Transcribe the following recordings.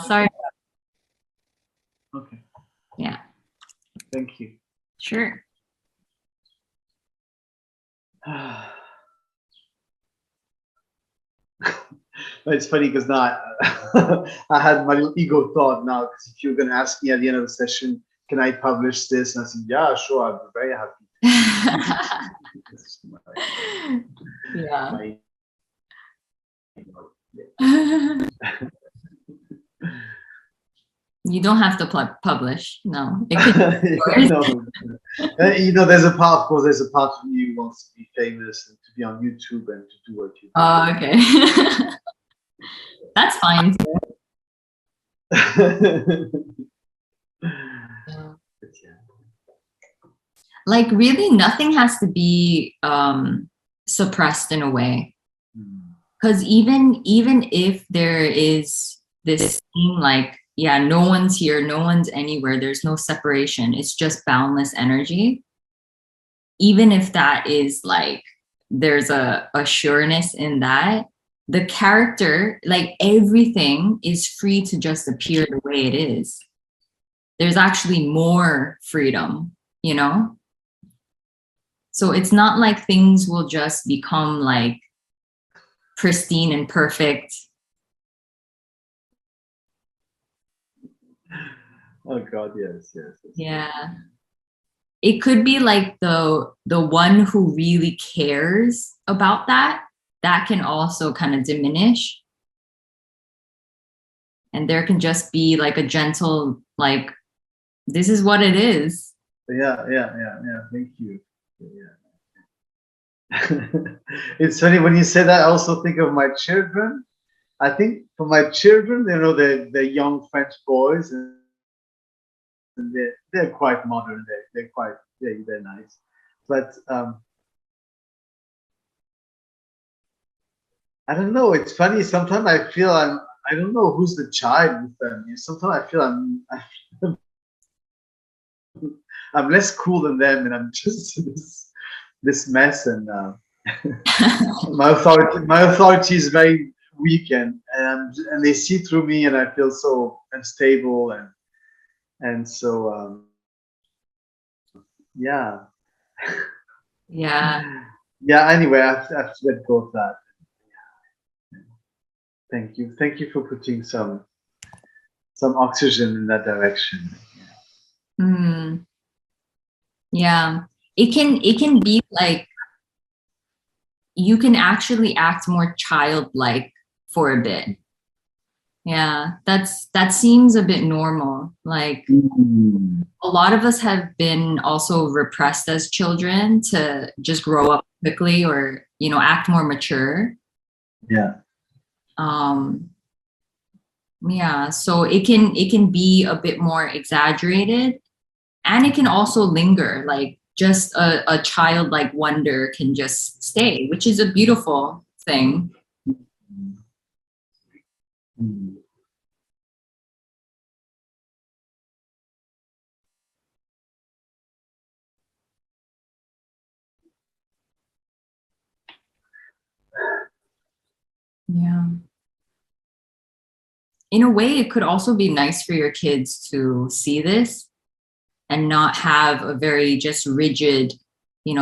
Sorry. Okay. Yeah. Thank you. Sure. It's funny because now I had my little ego thought now, because if you're going to ask me at the end of the session, can I publish this? And I said, yeah, sure, I'd be very happy. Yeah. My, You don't have to publish. No, it could be yours. no. You know, there's a part, of course, there's a part of me who wants to be famous and to be on YouTube and to do what you do. Oh, okay. That's fine too. Yeah. Like really nothing has to be suppressed in a way. Because even if there is this thing like, yeah, no one's here, no one's anywhere, there's no separation, it's just boundless energy. Even if that is like, there's a sureness in that, the character, like everything is free to just appear the way it is. There's actually more freedom, you know? So it's not like things will just become like pristine and perfect. Oh God, yes. Yeah. It could be like the one who really cares about that can also kind of diminish. And there can just be like a gentle, like, this is what it is. Yeah. Thank you. It's funny when you say that. I also think of my children. I think for my children, you know, they're young French boys, and they're quite modern. They're nice, but I don't know. It's funny. Sometimes I feel I don't know who's the child with them. Sometimes I feel I'm less cool than them, and I'm just this mess, and my authority is very weak, and they see through me, and I feel so unstable, and so yeah. Yeah. Yeah, anyway, I have to let go of that. Thank you for putting some oxygen in that direction. Mm. Yeah. It can be like, you can actually act more childlike for a bit. Yeah, that seems a bit normal. Like a lot of us have been also repressed as children to just grow up quickly, or act more mature. Yeah. Yeah, so it can be a bit more exaggerated, and it can also linger. Like just a childlike wonder can just stay, which is a beautiful thing. Yeah. In a way, it could also be nice for your kids to see this and not have a very just rigid,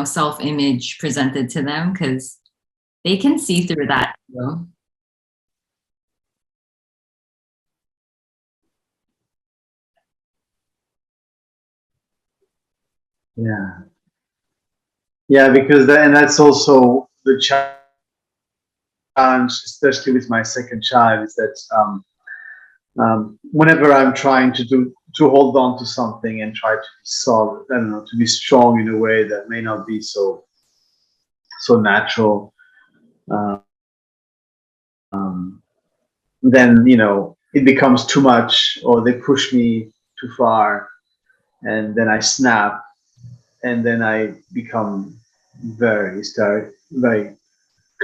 self-image presented to them, because they can see through that. Yeah, because and that's also the challenge, especially with my second child, is that whenever I'm trying to hold on to something and try to be solid, I don't know, to be strong in a way that may not be so natural, then it becomes too much, or they push me too far, and then I snap, and then I become very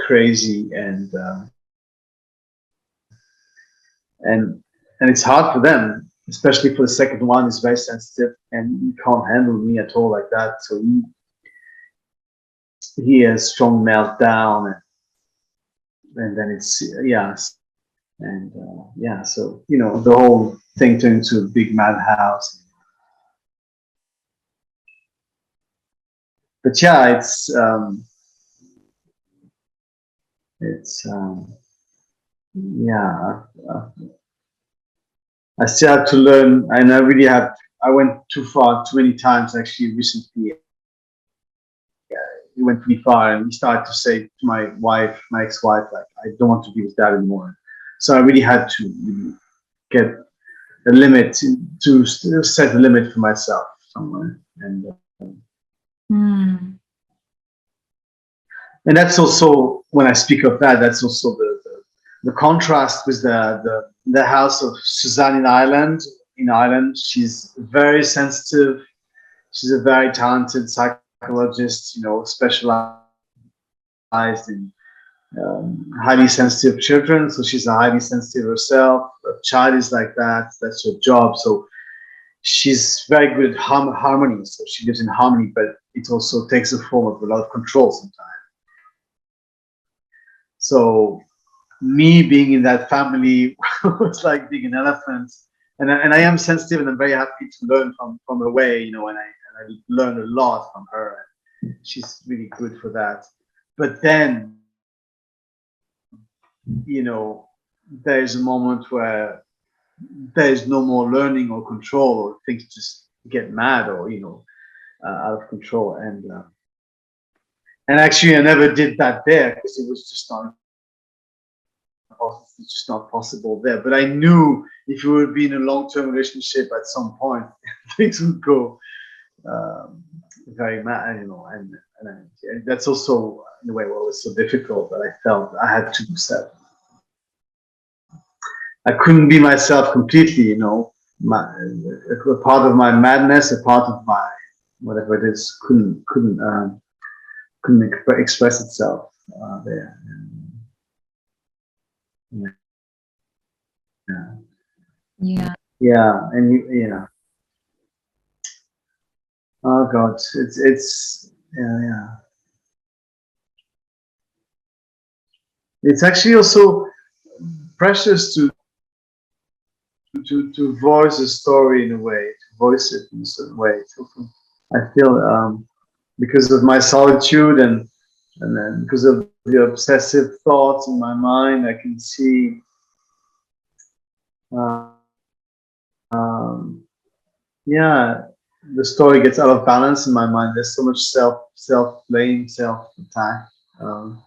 crazy, and it's hard for them, especially for the second one. Is very sensitive, and he can't handle me at all like that. So he has strong meltdown, and then it's And yeah, so you know, the whole thing turned into a big madhouse. But yeah, it's yeah. I still have to learn, and I really have. I went too far, too many times actually. Recently, he went pretty far, and he started to say to my wife, my ex-wife, like, I don't want to be with dad anymore. So I really had to really get a limit, to set a limit for myself somewhere, Mm. and that's also, when I speak of that, that's also the contrast with the house of Suzanne in Ireland. In Ireland, she's very sensitive. She's a very talented psychologist, you know, specialized in highly sensitive children. So she's a highly sensitive herself. A child is like that. That's her job. So she's very good at harmony. So she lives in harmony, but it also takes the form of a lot of control sometimes. So me being in that family was like being an elephant. And I am sensitive, and I'm very happy to learn from her way, you know, and I learned a lot from her. She's really good for that. But then, you know, there's a moment where there's no more learning or control, or things just get mad, or you know, out of control. And actually, I never did that there, because it was just not, it's just not possible there. But I knew if we would be in a long-term relationship, at some point things would go very mad, you know. And that's also in a way what was so difficult, that I felt I had to accept. I couldn't be myself completely, you know. A part of my madness, a part of my whatever it is, couldn't express itself there. Yeah, Yeah. yeah, and yeah. Oh God, it's yeah, yeah. It's actually also precious to voice a story in a way, to voice it in a certain way. So I feel because of my solitude, and then because of the obsessive thoughts in my mind, I can see uh, um, yeah, the story gets out of balance in my mind. There's so much self blame, self attack. Um,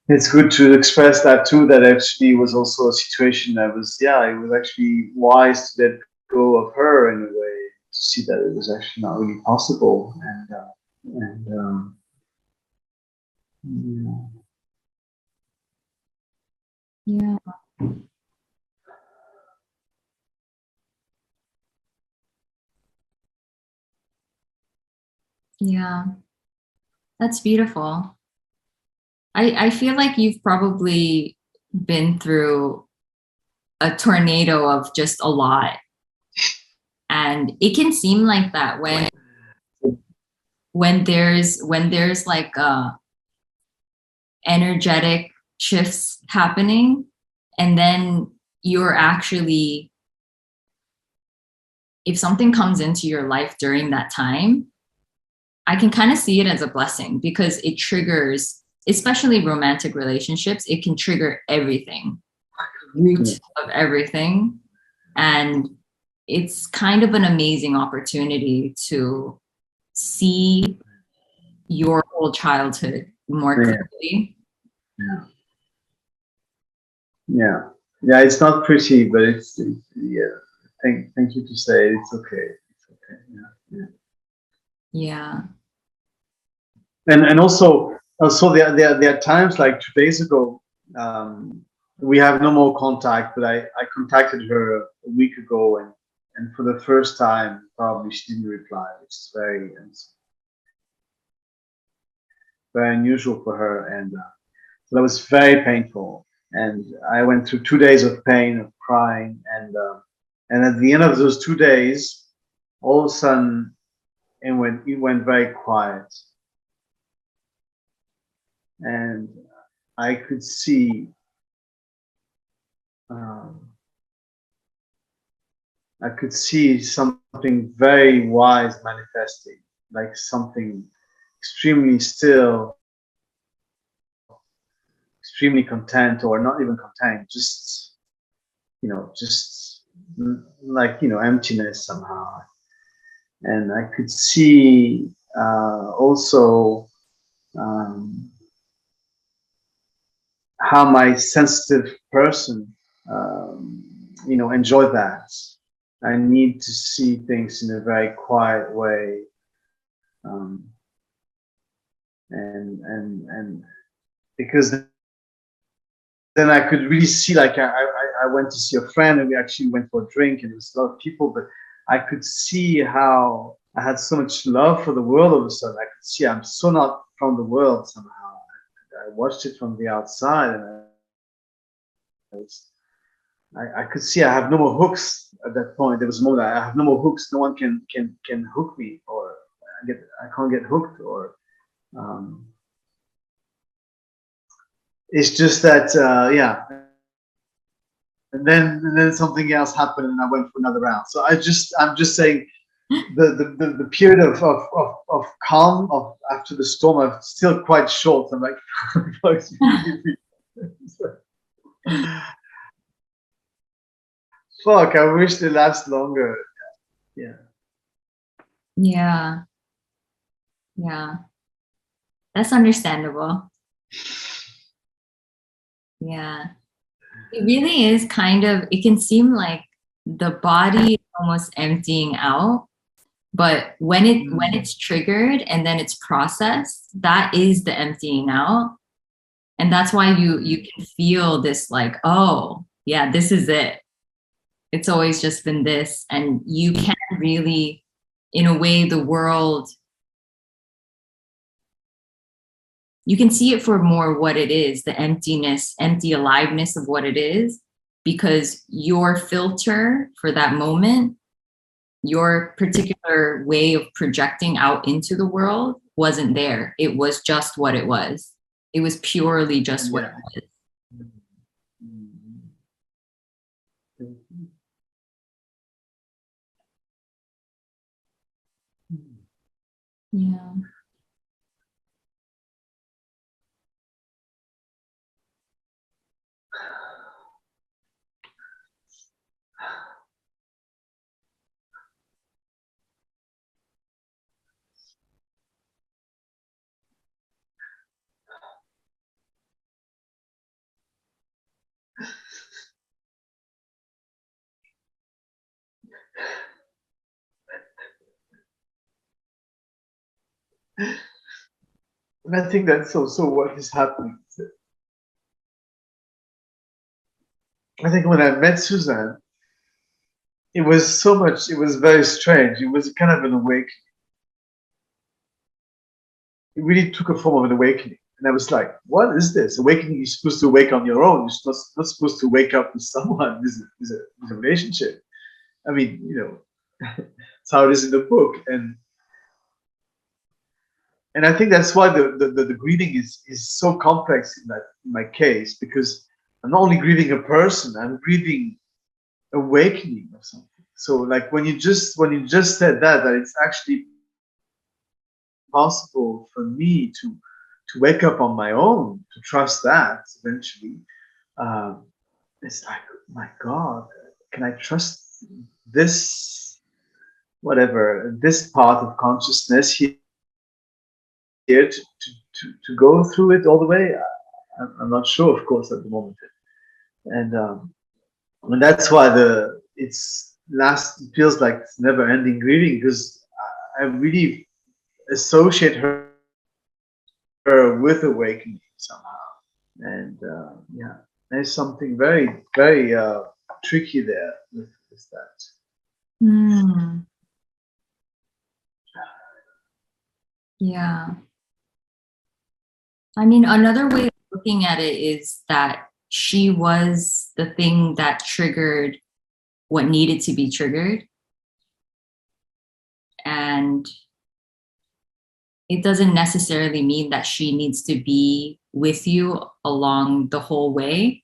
it's good to express that too. That actually was also a situation that was, yeah, it was actually wise to let go of her in a way, to see that it was actually not really possible. And Yeah. Yeah. That's beautiful. I feel like you've probably been through a tornado of just a lot. And it can seem like that when there's like energetic shifts happening, and then you're actually, if something comes into your life during that time, I can kind of see it as a blessing, because it triggers, especially romantic relationships, it can trigger everything, root of everything. And it's kind of an amazing opportunity to see your whole childhood more clearly. yeah, yeah, yeah. It's not pretty, but it's yeah. Thank you to say it's okay. It's okay. Yeah, yeah. Yeah. And also there are times, like 2 days ago, we have no more contact, but I contacted her a week ago, and for the first time probably she didn't reply, which is very unusual for her. And so that was very painful, and I went through 2 days of pain, of crying. And at the end of those 2 days, all of a sudden it went very quiet, and I could see I could see something very wise manifesting, like something extremely still, extremely content, or not even content, just, just like, emptiness somehow. And I could see also how my sensitive person, enjoy that. I need to see things in a very quiet way, and because then I could really see, like, I went to see a friend, and we actually went for a drink, and there was a lot of people, but I could see how I had so much love for the world. All of a sudden, I could see I'm so not from the world somehow. I watched it from the outside, and I could see I have no more hooks at that point. There was a moment I have no more hooks. No one can hook me, or I can't get hooked, or it's just that yeah. And then something else happened, and I went for another round. So I'm just saying the period of calm after the storm are still quite short. I'm like, fuck, I wish they last longer. Yeah. Yeah. Yeah. That's understandable. Yeah. It really is kind of, it can seem like the body is almost emptying out, but when it's triggered and then it's processed, that is the emptying out. And that's why you can feel this, like, oh, yeah, this is it. It's always just been this. And you can't really, in a way, the world, you can see it for more what it is, the emptiness, empty aliveness of what it is, because your filter for that moment, your particular way of projecting out into the world wasn't there. It was just what it was. It was purely just what it was. Yeah. And I think that's also what is happening. I think when I met Suzanne, it was very strange. It was kind of an awakening. It really took a form of an awakening. And I was like, what is this? Awakening, you're supposed to wake on your own. You're not supposed to wake up with someone. This is a relationship. I mean, it's how it is in the book. And I think that's why the grieving is so complex in my case, because I'm not only grieving a person, I'm grieving awakening of something. So like when you just said that it's actually possible for me to wake up on my own, to trust that eventually. It's like, oh my God, can I trust this, whatever, this part of consciousness here to go through it all the way? I'm not sure, of course, at the moment. And that's why it feels like it's never ending grieving, because I really associate her with awakening somehow. And yeah, there's something very, very tricky there with that. Yeah. I mean, another way of looking at it is that she was the thing that triggered what needed to be triggered. And it doesn't necessarily mean that she needs to be with you along the whole way.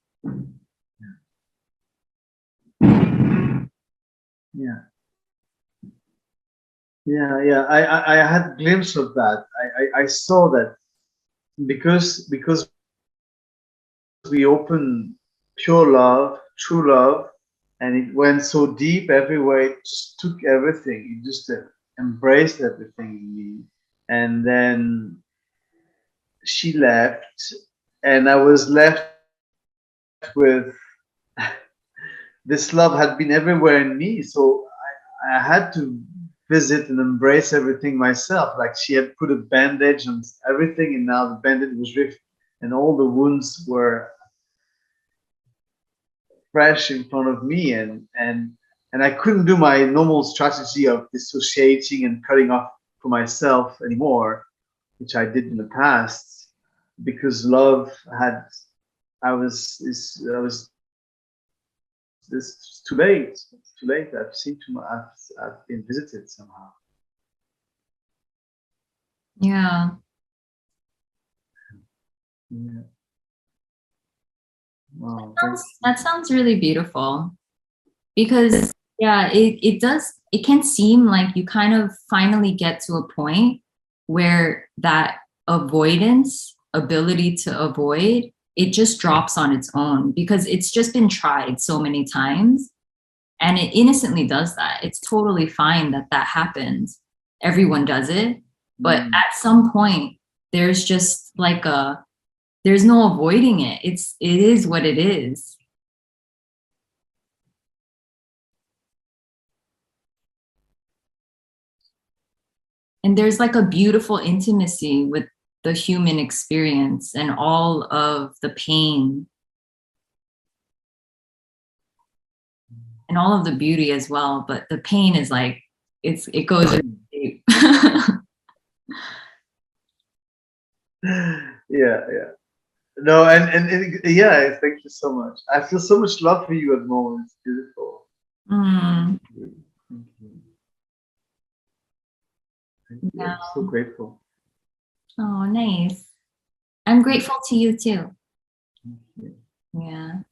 yeah, yeah. I had a glimpse of that. I saw that because we opened pure love, true love, and it went so deep everywhere. It just took everything. It just embraced everything in me. And then she left, and I was left with this love had been everywhere in me. So I had to visit and embrace everything myself. Like she had put a bandage on everything, and now the bandage was ripped, and all the wounds were fresh in front of me, and I couldn't do my normal strategy of dissociating and cutting off for myself anymore, which I did in the past, because love had I was it's too late. It's too late. I've seen too much. I've been visited somehow. Yeah. Yeah. Wow. That sounds really beautiful because yeah, it does, it can seem like you kind of finally get to a point where that avoidance ability to avoid, it just drops on its own because it's just been tried so many times and it innocently does that. It's totally fine that that happens. Everyone does it, but at some point there's just like a, there's no avoiding it. It is what it is. And there's like a beautiful intimacy with the human experience and all of the pain and all of the beauty as well. But the pain is like, it goes really deep. Yeah, yeah. No, yeah. Thank you so much. I feel so much love for you at the moment. It's beautiful. Mm, Thank you. Thank you. yeah. I'm so grateful. Oh, nice. I'm grateful to you too. Thank you. Yeah.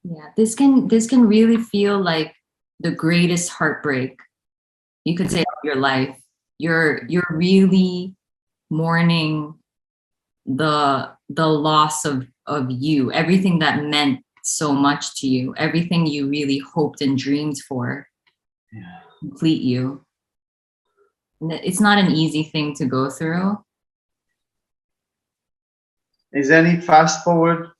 Yeah. This can really feel like the greatest heartbreak you could say of your life. You're really mourning the loss of you, everything that meant so much to you, everything you really hoped and dreamed for Yeah. complete you. And it's not an easy thing to go through. Is there any fast forward?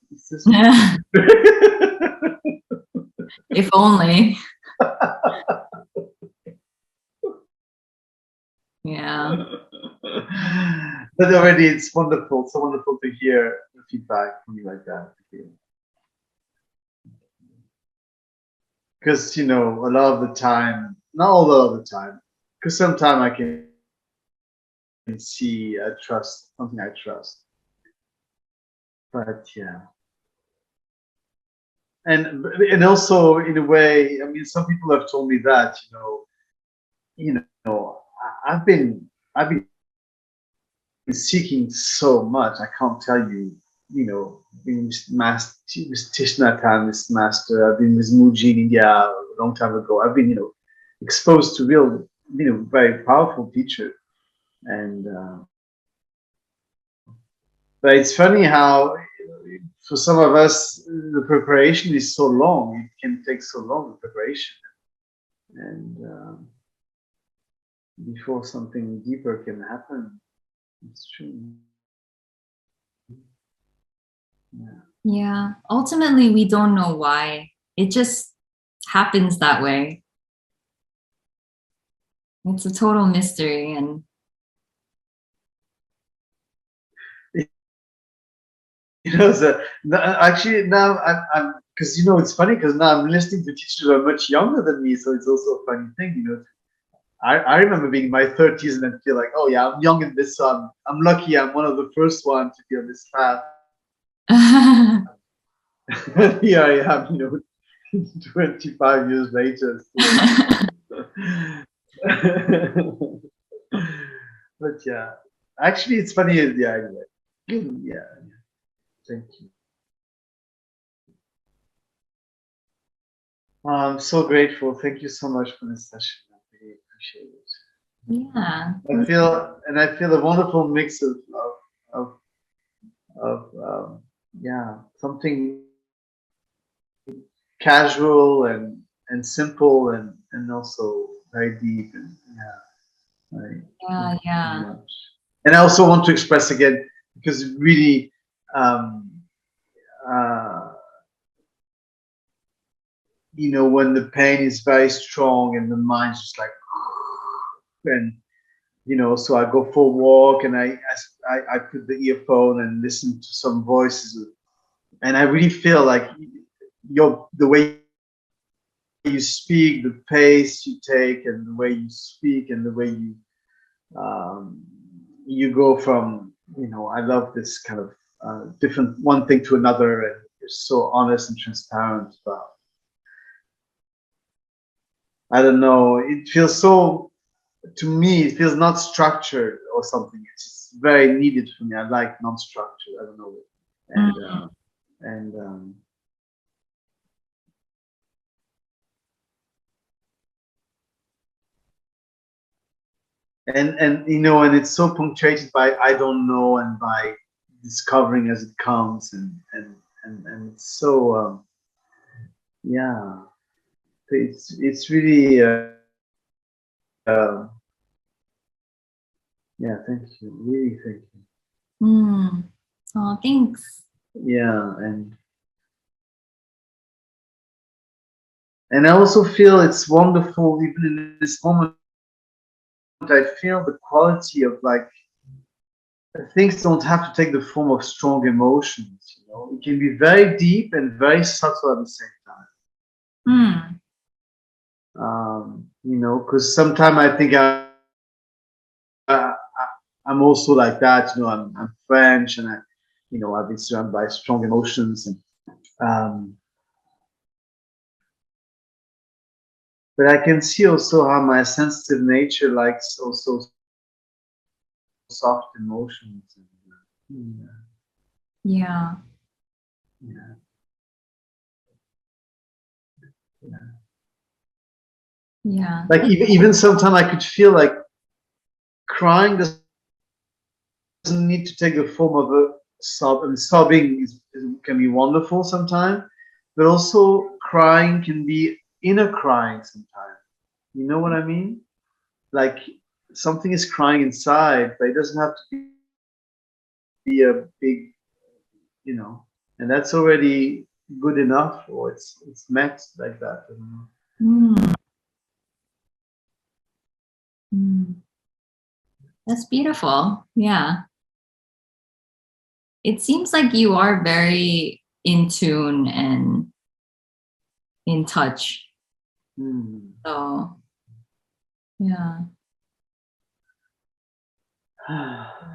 If only. Yeah. But already it's wonderful. So wonderful to hear the feedback from you like that. Because a lot of the time, not all of the time, because sometimes I can see I trust something I trust. But yeah, and also in a way, I mean, some people have told me that I've been seeking so much. I can't tell you. Being with Tishnatan, this master. I've been with Mooji in India a long time ago. I've been, exposed to real, very powerful teacher. And but it's funny how, for some of us, the preparation is so long. It can take so long, the preparation, and before something deeper can happen. It's true. Yeah. Yeah. Ultimately, we don't know why. It just happens that way. It's a total mystery. And Actually now I'm because it's funny because now I'm listening to teachers who are much younger than me, so it's also a funny thing. I remember being in my 30s and then feel like, oh yeah, I'm young in this, so I'm lucky. I'm one of the first ones to be on this path. Here I am, 25 years later. But yeah, actually, it's funny. Yeah, anyway. Yeah, thank you. I'm so grateful. Thank you so much for this session. I really appreciate it. Yeah. I feel a wonderful mix of, yeah, something casual and simple and also very deep. And yeah, thank Yeah, you so yeah. much. And I also want to express again, because really, um, uh, when the pain is very strong and the mind's just like, and so I go for a walk and I put the earphone and listen to some voices, and I really feel like the way you speak, the pace you take, and the way you speak, and the way um, you go from, I love this kind of different one thing to another, and you're so honest and transparent about. I don't know. It feels so, to me, it feels not structured or something. It's just very needed for me. I like non-structured. I don't know. And Mm. and um, and it's so punctuated by I don't know and by discovering as it comes, and it's so yeah. It's really uh, yeah. Thank you. Really, thank you. Mm. Oh, thanks. Yeah, and I also feel it's wonderful even in this moment. I feel the quality of like things don't have to take the form of strong emotions. It can be very deep and very subtle at the same time. Mm. Because sometimes I think I, I'm also like that. I'm French, and I've been surrounded by strong emotions, and um, but I can see also how my sensitive nature likes also soft emotions. And, Yeah. yeah, yeah. Yeah. Like even sometimes I could feel like crying doesn't need to take the form of a sob, and sobbing can be wonderful sometimes, but also crying can be inner crying sometimes. You know what I mean? Like something is crying inside, but it doesn't have to be a big, you know, and that's already good enough, or it's met like that. Mm. Mm. That's beautiful. Yeah. It seems like you are very in tune and in touch. Hmm. So, yeah.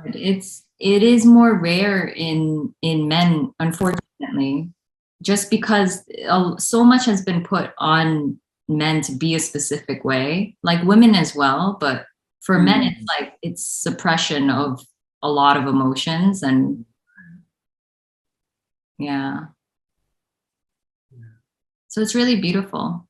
It is more rare in men, unfortunately, just because so much has been put on men to be a specific way, like women as well, but for men it's Hmm. like it's suppression of a lot of emotions. And yeah, so it's really beautiful.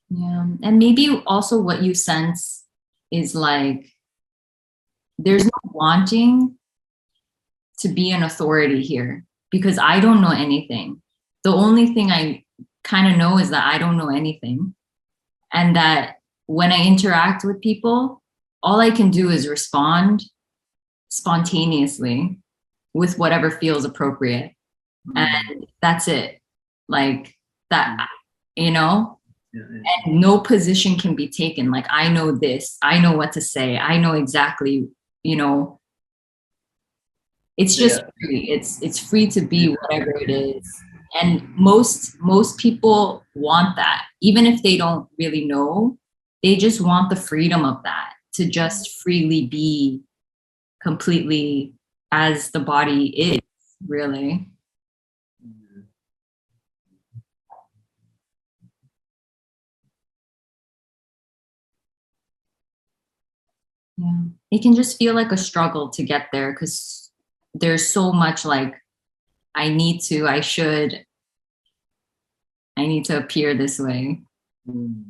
Yeah, and maybe also what you sense is like there's no wanting to be an authority here because I don't know anything. The only thing I kind of know is that I don't know anything. And that when I interact with people, all I can do is respond spontaneously with whatever feels appropriate. Hmm. And that's it. Like that, you know, Yeah, yeah. and no position can be taken. Like, I know this, I know what to say, I know exactly, you know, it's just Yeah. free. It's free to be whatever it is. And most people want that. Even if they don't really know, they just want the freedom of that to just freely be completely as the body is, really. Yeah. It can just feel like a struggle to get there because there's so much like, I need to, I should, I need to appear this way. Mm.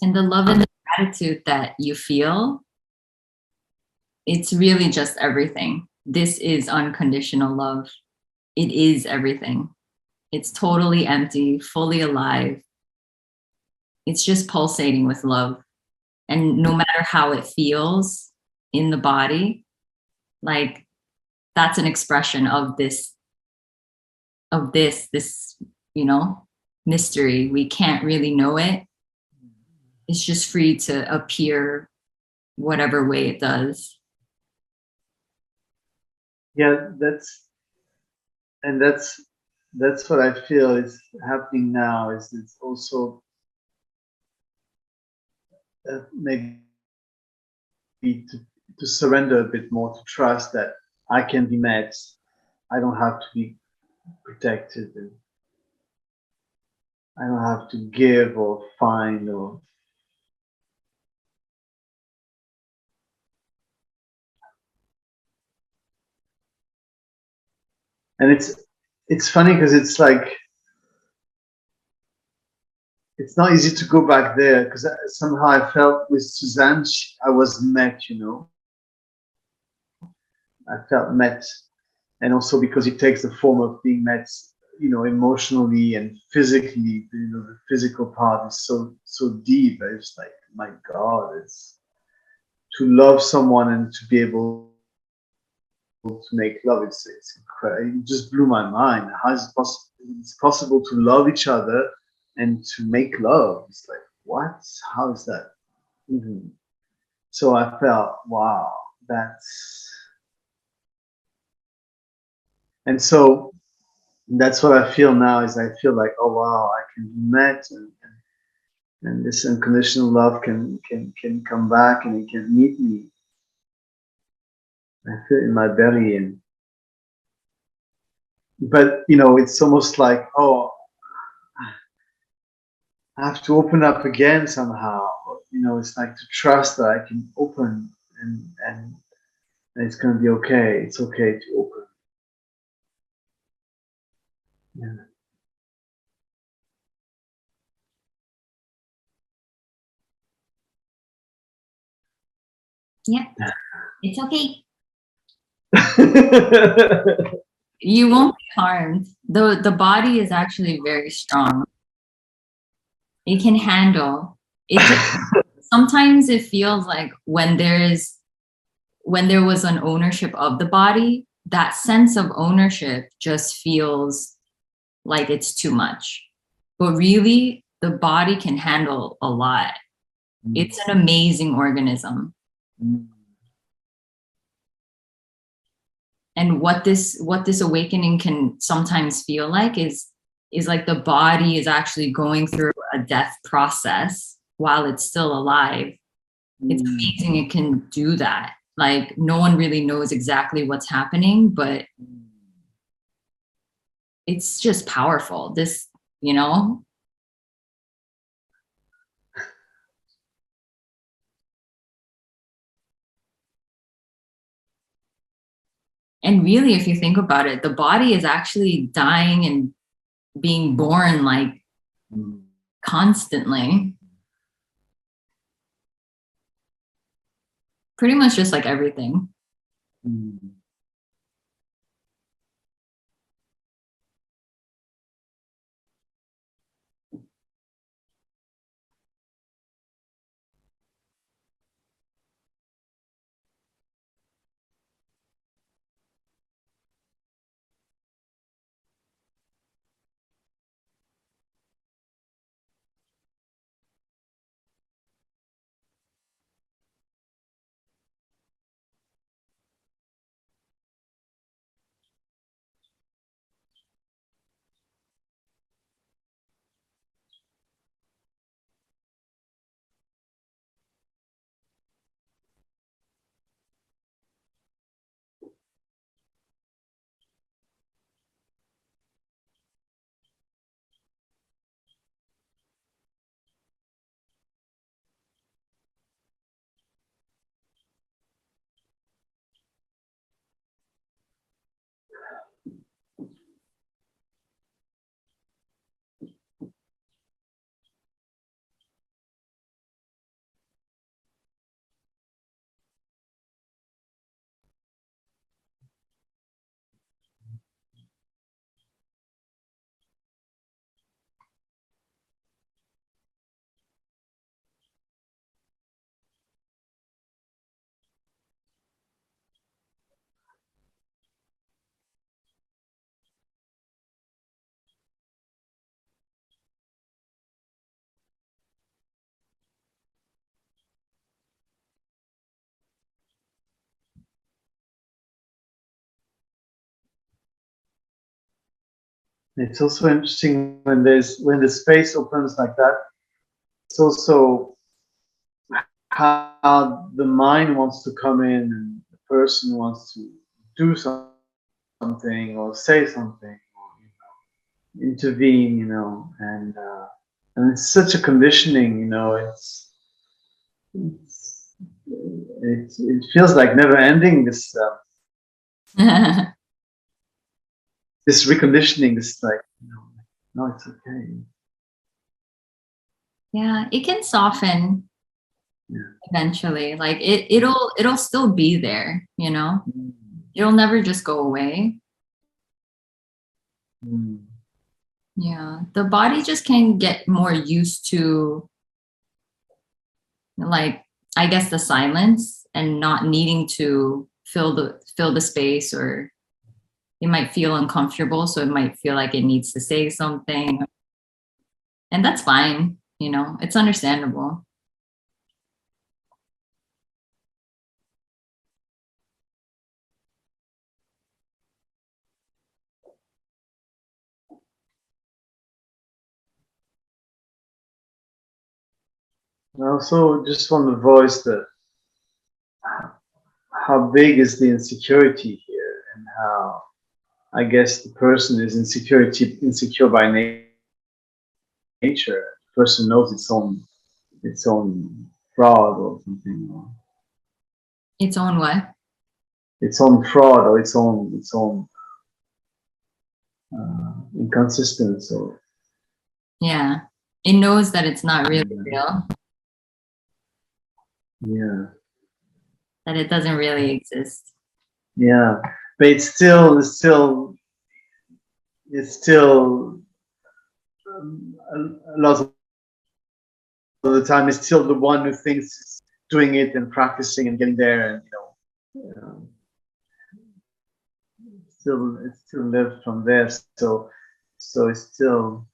And the love and the gratitude that you feel, it's really just everything. This is unconditional love. It is everything. It's totally empty, fully alive. It's just pulsating with love. And no matter how it feels in the body, like that's an expression of this, you know, mystery. We can't really know it. It's just free to appear whatever way it does. Yeah, that's what I feel is happening now. Is it's also maybe to surrender a bit more, to trust that I can be met. I don't have to be protected, and I don't have to give or find or. And it's funny because it's like it's not easy to go back there because somehow I felt with Suzanne I was met, you know. I felt met, and also because it takes the form of being met, you know, emotionally and physically. You know, the physical part is so deep. It's like, my God, it's to love someone and to be able to make love. It's incredible. It just blew my mind. How is it possible? It's possible to love each other and to make love. It's like, what? How is that even? So I felt, wow, and so that's what I feel now. Is I feel like, oh wow, I can be met, and this unconditional love can come back and it can meet me. I feel it in my belly, and but you know, it's almost like, oh, I have to open up again somehow. You know, it's like to trust that I can open, and it's gonna be okay. It's okay to open. Yeah. Yeah, it's okay. You won't be harmed. The body is actually very strong. It can handle it. Sometimes it feels like when there was an ownership of the body, that sense of ownership just feels like it's too much. But really, the body can handle a lot. It's an amazing organism. And what this awakening can sometimes feel like is like the body is actually going through a death process while it's still alive. It's amazing it can do that. Like no one really knows exactly what's happening, but it's just powerful. This, you know, and really if you think about it, the body is actually dying and being born like constantly. Pretty much just like everything. It's also interesting when the space opens like that. It's also how the mind wants to come in and the person wants to do something or say something or intervene, and it's such a conditioning, it's it feels like never ending, this reconditioning, this like, no, it's okay. Yeah, it can soften Yeah. eventually. Like it'll still be there, Mm. It'll never just go away. Mm. Yeah, the body just can get more used to, like, I guess, the silence and not needing to fill the space, or it might feel uncomfortable, so it might feel like it needs to say something, and that's fine. It's understandable. I also just want to voice that how big is the insecurity here, and how I guess the person is insecure by nature. The person knows its own fraud or something, or Its own what? its own fraud or its own inconsistence, or Yeah, it knows that it's not really real, yeah, that it doesn't really exist. yeah. But it's still a lot of the time it's still the one who thinks it's doing it and practicing and getting there, and it's still lived from there. So it's still,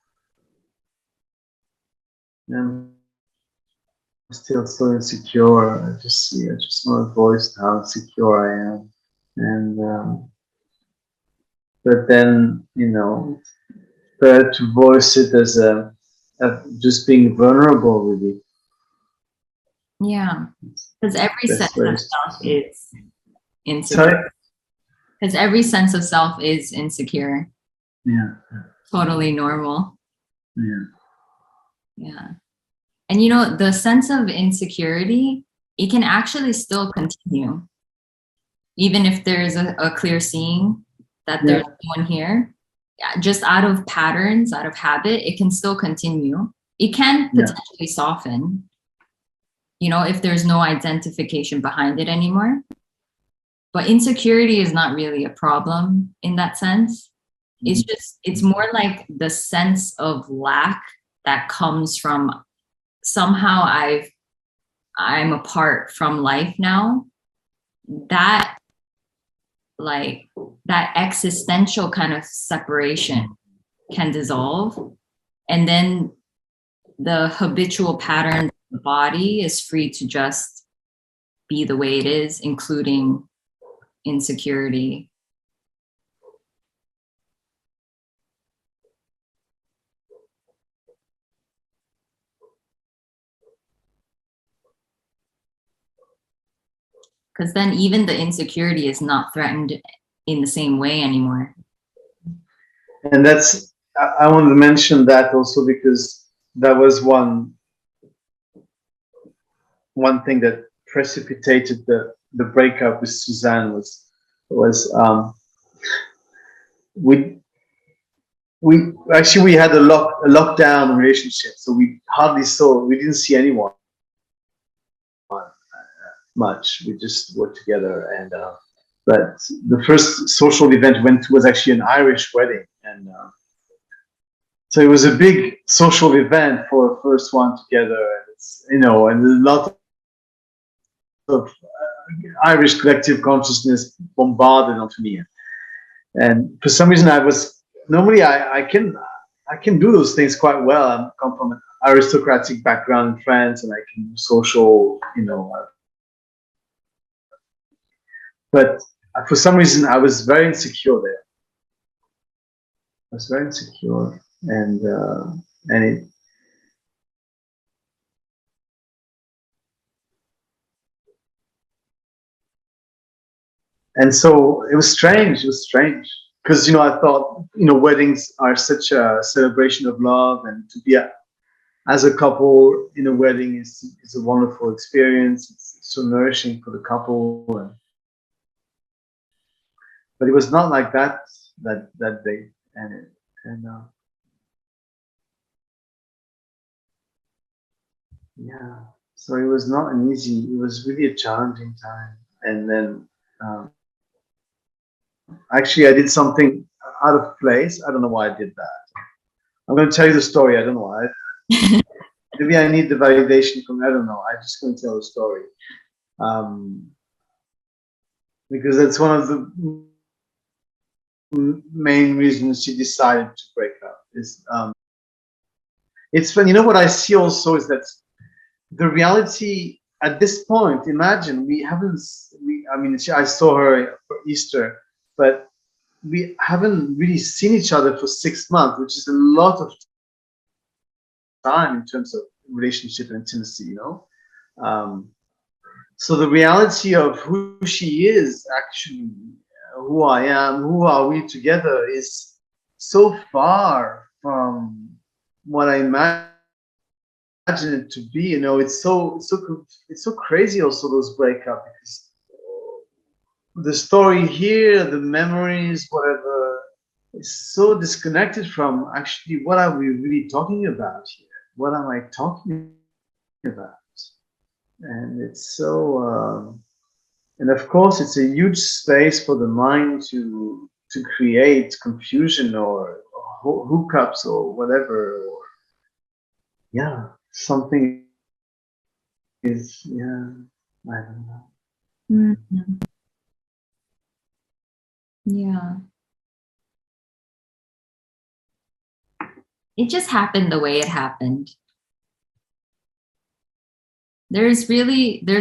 I'm still so insecure. I just want to voice how insecure I am, and but then better to voice it as just being vulnerable, really. Yeah, because every sense Best way of is self is insecure. sorry. Because every sense of self is insecure. Yeah, Totally normal. yeah, Yeah. And the sense of insecurity, it can actually still continue, even if there's a clear seeing that yeah, there's one here. Yeah, just out of patterns, out of habit, it can still continue. It can yeah. potentially soften, if there's no identification behind it anymore. But insecurity is not really a problem in that sense. It's more like the sense of lack that comes from, somehow I'm apart from life now. That, like, that existential kind of separation can dissolve, and then the habitual pattern of the body is free to just be the way it is, including insecurity. Because then even the insecurity is not threatened in the same way anymore. And I want to mention that also, because that was one thing that precipitated the breakup with Suzanne. Was we we had a lockdown relationship, so we didn't see anyone much. We just worked together, and but the first social event we went to was actually an Irish wedding, and so it was a big social event for a first one together, and and a lot of Irish collective consciousness bombarded onto me. And for some reason, normally I can do those things quite well. I come from an aristocratic background in France, and I can do social, but for some reason I was very insecure there. was very insecure, and it. And so it was strange. It was strange because I thought weddings are such a celebration of love, and to be as a couple in a wedding is a wonderful experience. It's so nourishing for the couple, but it was not like that day, and yeah. So it was not an easy. It was really a challenging time, and then. Actually, I did something out of place. I don't know why I did that. I'm going to tell you the story. I don't know why. Maybe I need the validation from, I don't know. I'm just going to tell the story. Because that's one of the main reasons she decided to break up. It's fun. What I see also is that the reality at this point, imagine I saw her for Easter, but we haven't really seen each other for 6 months, which is a lot of time in terms of relationship and intimacy, so the reality of who she is, actually, who I am, who are we together, is so far from what I imagine it to be. It's so crazy. Also, those breakups, because the story here, the memories, whatever, is so disconnected from actually what are we really talking about here? What am I talking about? And it's so, and of course, it's a huge space for the mind to create confusion or hookups or whatever. Or yeah, something is I don't know. Mm-hmm. Yeah. It just happened the way it happened. There's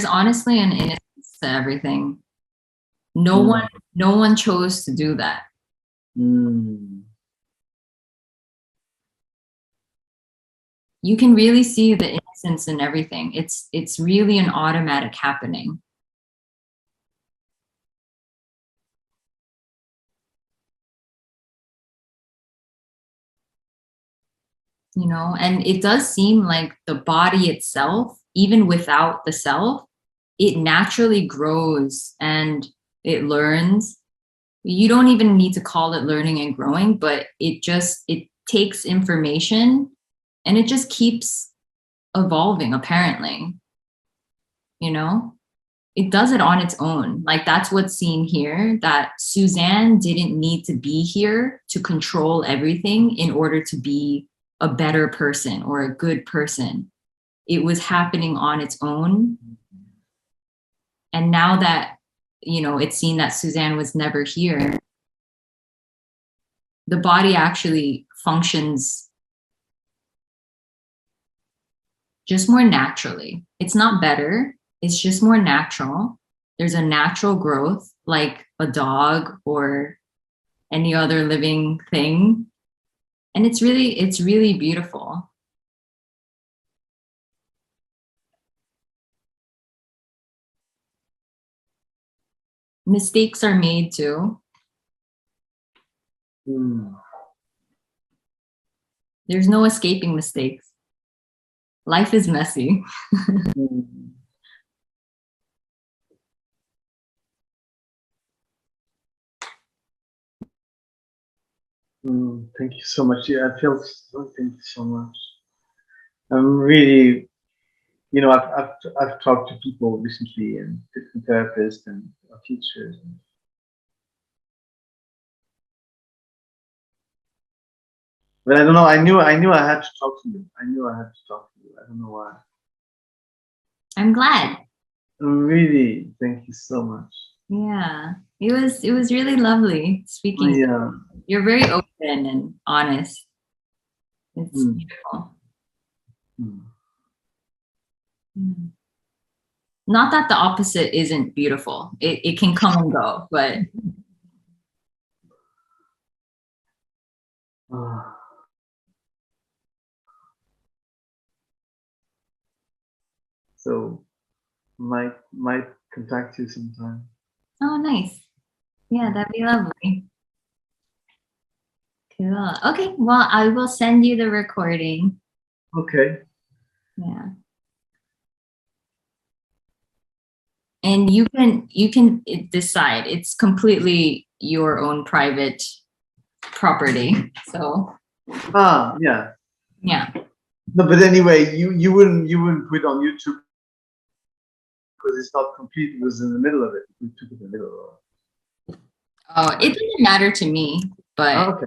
honestly an innocence to everything. No one chose to do that. You can really see the innocence in everything. It's really an automatic happening. And it does seem like the body itself, even without the self, it naturally grows and it learns. You don't even need to call it learning and growing, but it takes information and it just keeps evolving, apparently. It does it on its own. Like, that's what's seen here, that Suzanne didn't need to be here to control everything in order to be a better person or a good person. It was happening on its own. And now that, it's seen that Suzanne was never here, the body actually functions just more naturally. It's not better, it's just more natural. There's a natural growth, like a dog or any other living thing. And it's really beautiful. Mistakes are made too. There's no escaping mistakes. Life is messy. Thank you so much. Yeah, I feel thank you so much. I'm really, I've talked to people recently and different therapists and teachers. But I don't know. I knew I had to talk to you. I knew I had to talk to you. I don't know why. I'm glad. Really, thank you so much. Yeah, it was really lovely speaking. Yeah. You're very open and honest. It's beautiful. Not that the opposite isn't beautiful. It can come and go, but So might contact you sometime. Oh, nice. Yeah, that'd be lovely. Cool. Okay, well, I will send you the recording. Okay. Yeah. And you can decide. It's completely your own private property. So Yeah. yeah. No, but anyway, you wouldn't put it on YouTube because it's not complete. It was in the middle of it. You took it in the middle of Oh, it doesn't matter to me, but Okay.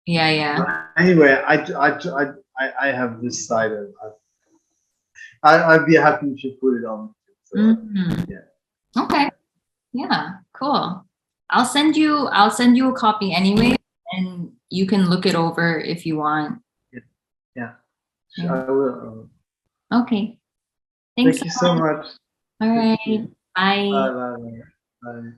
yeah. But anyway, I have this side of I'd be happy if you put it on. So, Mhm. yeah. Okay. Yeah, cool. I'll send you a copy anyway, and you can look it over if you want. Yeah. Yeah. I will. Okay. Thanks Thank so you so much. much. All Thank right. you. Bye. Bye. Bye. Bye. Bye.